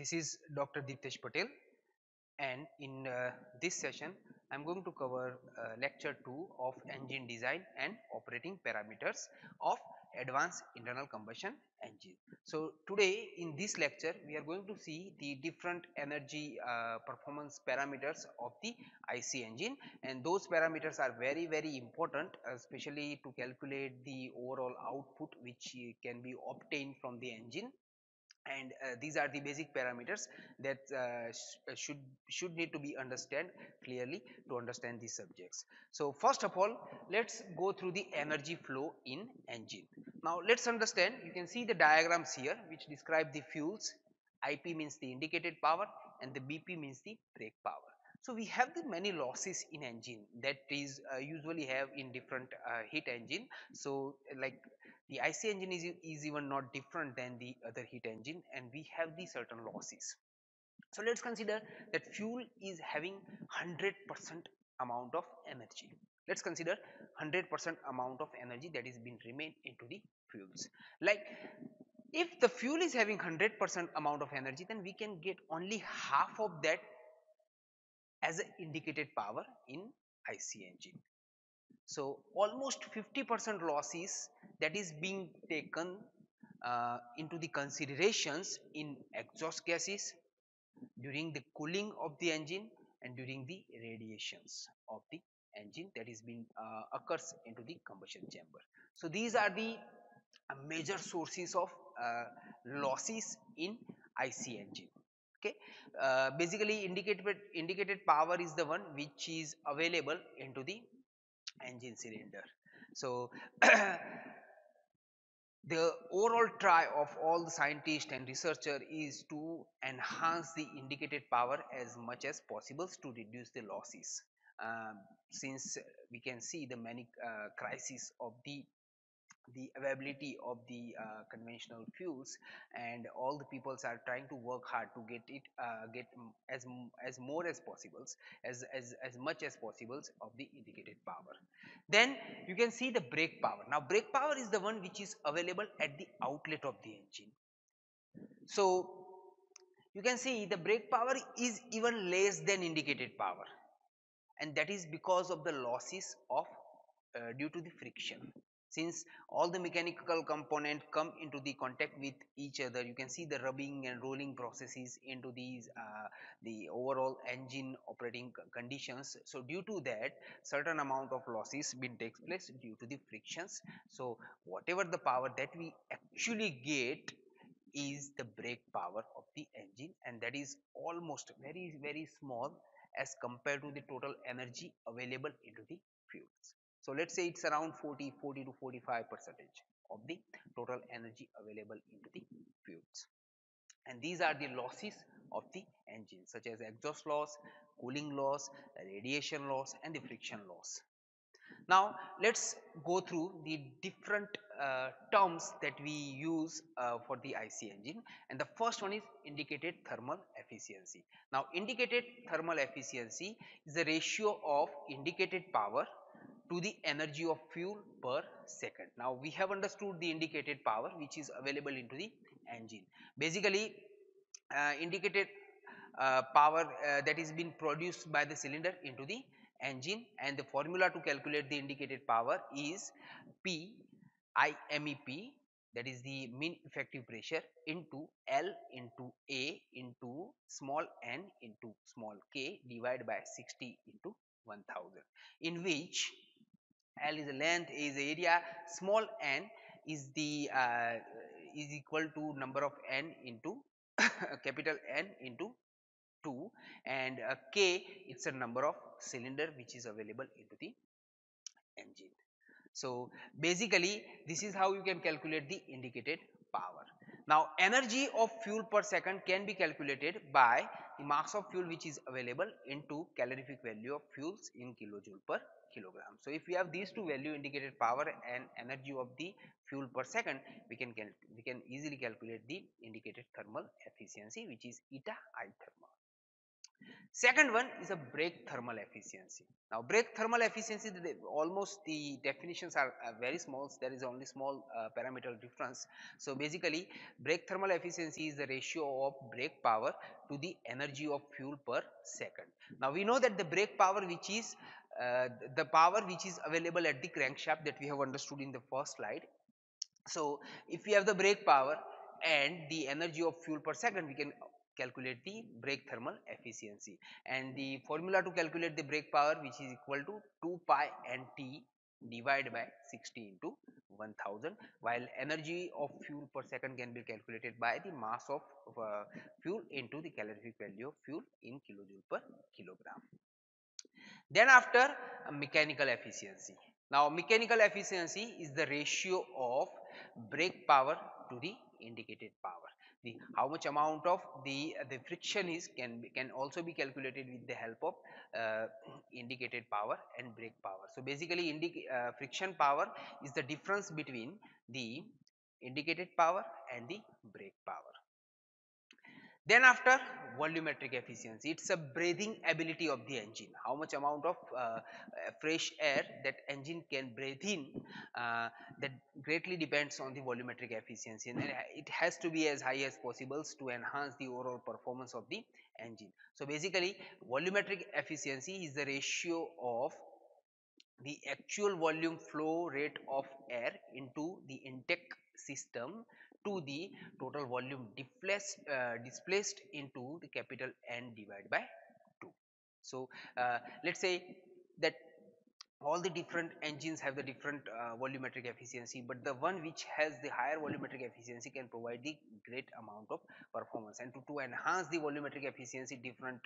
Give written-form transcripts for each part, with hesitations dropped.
This is Dr. Deeptesh Patel, and in this session I am going to cover lecture 2 of engine design and operating parameters of advanced internal combustion engine. So today in this lecture we are going to see the different energy performance parameters of the IC engine, and those parameters are very important, especially to calculate the overall output which can be obtained from the engine. And these are the basic parameters that should need to be understood clearly to understand these subjects. So first of all, let's go through the energy flow in engine. Now let's understand. You can see the diagrams here which describe the fuels. IP means the indicated power and the BP means the brake power. So we have the many losses in engine that is usually have in different heat engine. So like the IC engine is even not different than the other heat engine, and we have the certain losses. So let's consider that fuel is having 100% amount of energy. Let's consider 100% amount of energy that is being remain into the fuels. Like if the fuel is having 100% amount of energy, then we can get only half of that as an indicated power in IC engine. So almost 50% losses that is being taken into the considerations in exhaust gases during the cooling of the engine and during the radiations of the engine that is being occurs into the combustion chamber. So these are the major sources of losses in IC engine. Okay, basically indicated power is the one which is available into the engine cylinder. So the overall try of all the scientists and researcher is to enhance the indicated power as much as possible to reduce the losses. Since we can see the many crises of the availability of the conventional fuels, and all the peoples are trying to work hard to get it as more as possible, as much as possible of the indicated power. Then you can see the brake power. Now brake power is the one which is available at the outlet of the engine. So you can see the brake power is even less than indicated power, and that is because of the losses of due to the friction. Since all the mechanical component come into the contact with each other, you can see the rubbing and rolling processes into these the overall engine operating conditions. So due to that, certain amount of losses been takes place due to the frictions. So whatever the power that we actually get is the brake power of the engine, and that is almost very small as compared to the total energy available into the fuels. So let's say it's around 40 to 45% of the total energy available into the fuels. And these are the losses of the engine, such as exhaust loss, cooling loss, radiation loss, and the friction loss. Now let's go through the different terms that we use for the IC engine, and the first one is indicated thermal efficiency. Now indicated thermal efficiency is the ratio of indicated power to the energy of fuel per second. Now we have understood the indicated power which is available into the engine. Basically indicated power that is being produced by the cylinder into the engine, and the formula to calculate the indicated power is P I MEP, that is the mean effective pressure, into L into A into small n into small k divided by 60 into 1000, in which L is the length, A is the area, small n is the is equal to number of n into capital N into 2, and k it's a number of cylinder which is available into the engine. So basically this is how you can calculate the indicated power. Now energy of fuel per second can be calculated by the mass of fuel which is available into calorific value of fuels in kilojoule per kilogram. So if we have these two value, indicated power and energy of the fuel per second, we can easily calculate the indicated thermal efficiency, which is eta I thermal. Second one is a brake thermal efficiency. Now, brake thermal efficiency, almost the definitions are very small. There is only small parameter difference. So, basically, brake thermal efficiency is the ratio of brake power to the energy of fuel per second. Now, we know that the brake power, which is the power which is available at the crankshaft, that we have understood in the first slide. So, if we have the brake power and the energy of fuel per second, we can calculate the brake thermal efficiency, and the formula to calculate the brake power, which is equal to 2 pi nt divided by 60 into 1000, while energy of fuel per second can be calculated by the mass of fuel into the calorific value of fuel in kilojoule per kilogram. Then after, mechanical efficiency. Now, mechanical efficiency is the ratio of brake power to the indicated power. The how much amount of the friction is can also be calculated with the help of indicated power and brake power. So basically, friction power is the difference between the indicated power and the brake power. Then after, volumetric efficiency, it's a breathing ability of the engine, how much amount of fresh air that engine can breathe in, that greatly depends on the volumetric efficiency, and it has to be as high as possible to enhance the overall performance of the engine. So basically, volumetric efficiency is the ratio of the actual volume flow rate of air into the intake system to the total volume displaced into the capital N divided by 2. So, let us say that all the different engines have the different volumetric efficiency, but the one which has the higher volumetric efficiency can provide the great amount of performance, and to enhance the volumetric efficiency, different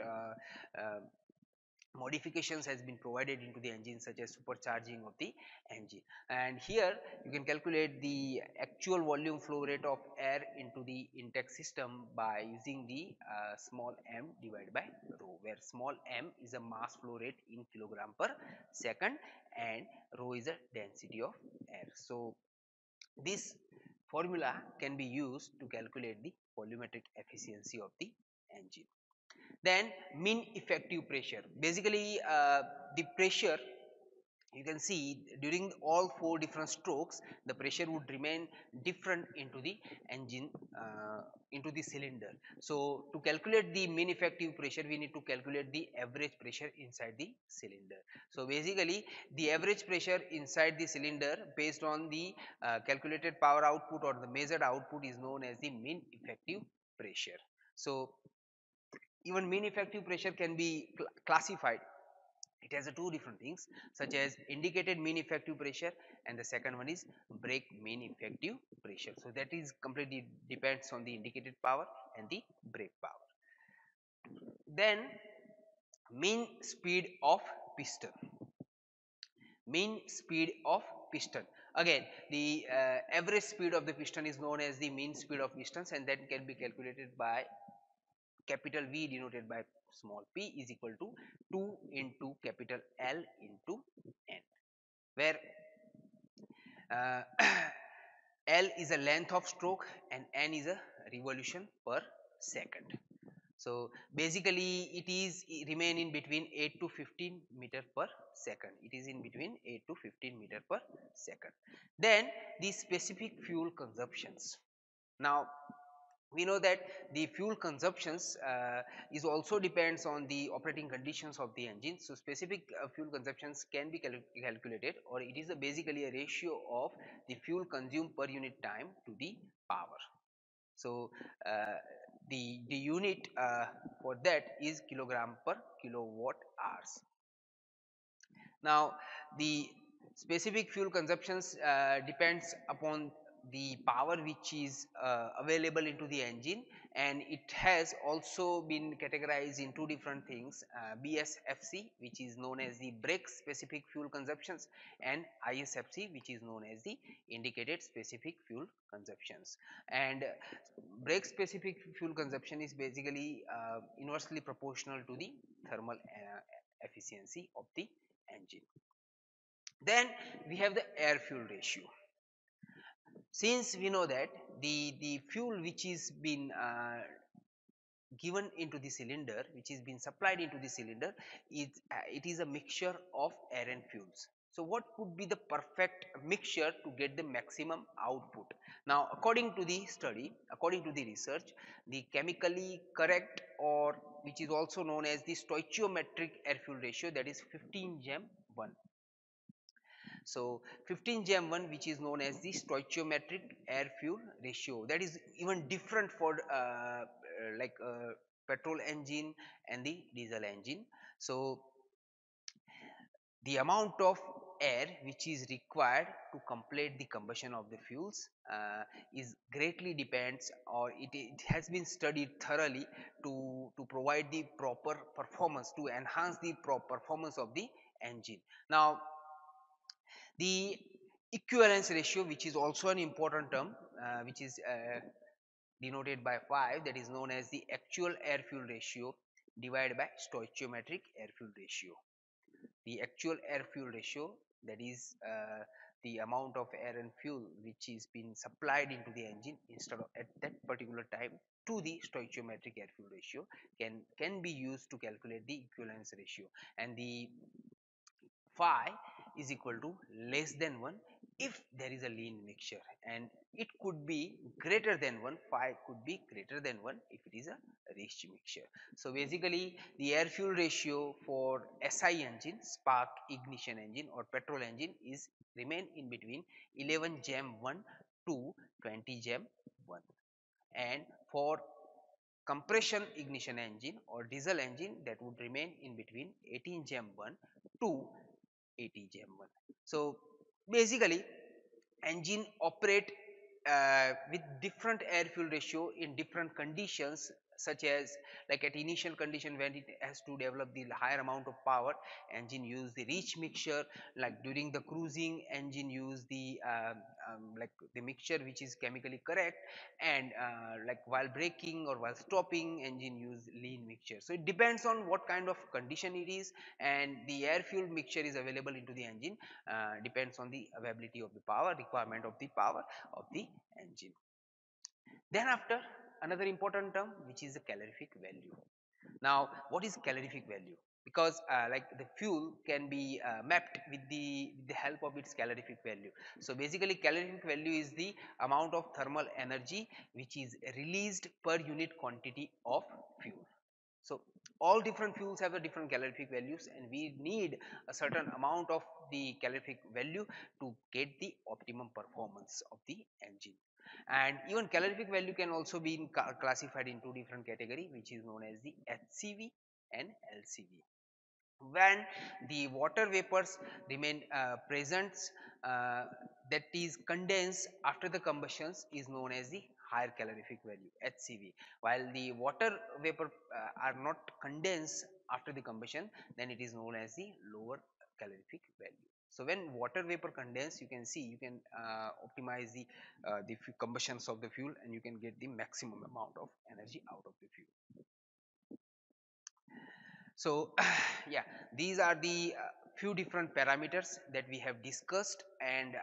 modifications has been provided into the engine, such as supercharging of the engine, and here you can calculate the actual volume flow rate of air into the intake system by using the small m divided by rho, where small m is a mass flow rate in kilogram per second and rho is a density of air. So this formula can be used to calculate the volumetric efficiency of the engine. Then mean effective pressure, basically the pressure, you can see during all 4 different strokes the pressure would remain different into the engine, into the cylinder. So to calculate the mean effective pressure, we need to calculate the average pressure inside the cylinder. So basically, the average pressure inside the cylinder based on the calculated power output or the measured output is known as the mean effective pressure. So even mean effective pressure can be classified. It has two different things, such as indicated mean effective pressure, and the second one is brake mean effective pressure. So that is completely depends on the indicated power and the brake power. Then mean speed of piston. Mean speed of piston, again the average speed of the piston is known as the mean speed of pistons, and that can be calculated by capital V denoted by small p is equal to 2 into capital L into N, where uh, L is a length of stroke and N is a revolution per second. So basically, it remain in between 8 to 15 meter per second. It is in between 8 to 15 meter per second. Then the specific fuel consumptions. Now we know that the fuel consumptions is also depends on the operating conditions of the engine. So specific fuel consumptions can be calculated, or it is basically a ratio of the fuel consumed per unit time to the power. So the unit for that is kilogram per kilowatt hours. Now the specific fuel consumptions depends upon the power which is available into the engine, and it has also been categorized in two different things, BSFC, which is known as the brake specific fuel consumptions, and ISFC, which is known as the indicated specific fuel consumptions. And brake specific fuel consumption is basically inversely proportional to the thermal efficiency of the engine. Then we have the air fuel ratio. Since we know that the fuel which is been given into the cylinder, which is being supplied into the cylinder, is it is a mixture of air and fuels. So what could be the perfect mixture to get the maximum output? Now according to the study, according to the research, the chemically correct, or which is also known as the stoichiometric air fuel ratio, that is 15 gem 1. So 15 gem 1, which is known as the stoichiometric air fuel ratio, that is even different for like petrol engine and the diesel engine. So the amount of air which is required to complete the combustion of the fuels is greatly depends, or it has been studied thoroughly to provide the proper performance, to enhance the performance of the engine. Now the equivalence ratio, which is also an important term, which is denoted by 5, that is known as the actual air fuel ratio divided by stoichiometric air fuel ratio. The actual air fuel ratio, that is the amount of air and fuel which is being supplied into the engine instead of at that particular time, to the stoichiometric air fuel ratio, can be used to calculate the equivalence ratio. And the phi is equal to less than 1 if there is a lean mixture, and it could be greater than 1, phi could be greater than 1 if it is a rich mixture. So basically the air fuel ratio for SI engine, spark ignition engine or petrol engine, is remain in between 11 gem 1 to 20 gem 1, and for compression ignition engine or diesel engine, that would remain in between 18 gem 1 to 80 gem 1. So basically engine operate with different air fuel ratio in different conditions, such as like at initial condition when it has to develop the higher amount of power, engine use the rich mixture. Like during the cruising, engine use the like the mixture which is chemically correct, and like while braking or while stopping, engine use lean mixture. So it depends on what kind of condition it is, and the air fuel mixture is available into the engine depends on the availability of the power, requirement of the power of the engine. Then after, another important term, which is the calorific value. Now what is calorific value? Because like the fuel can be mapped with the help of its calorific value. So basically calorific value is the amount of thermal energy which is released per unit quantity of fuel. So all different fuels have a different calorific values, and we need a certain amount of the calorific value to get the optimum performance of the engine. And even calorific value can also be classified into different category, which is known as the HCV and LCV. When the water vapors remain present, uh, that is condensed after the combustions, is known as the higher calorific value, HCV. While the water vapor are not condensed after the combustion, then it is known as the lower calorific value. So when water vapor condense, you can see, you can optimize the combustions of the fuel, and you can get the maximum amount of energy out of the fuel. So yeah, these are the few different parameters that we have discussed, and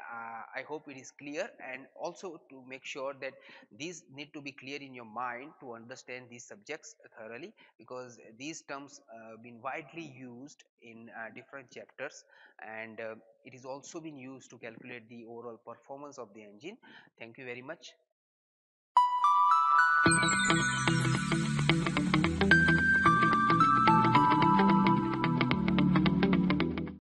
I hope it is clear. And also to make sure that these need to be clear in your mind to understand these subjects thoroughly, because these terms been widely used in different chapters, and it is also been used to calculate the overall performance of the engine. Thank you very much.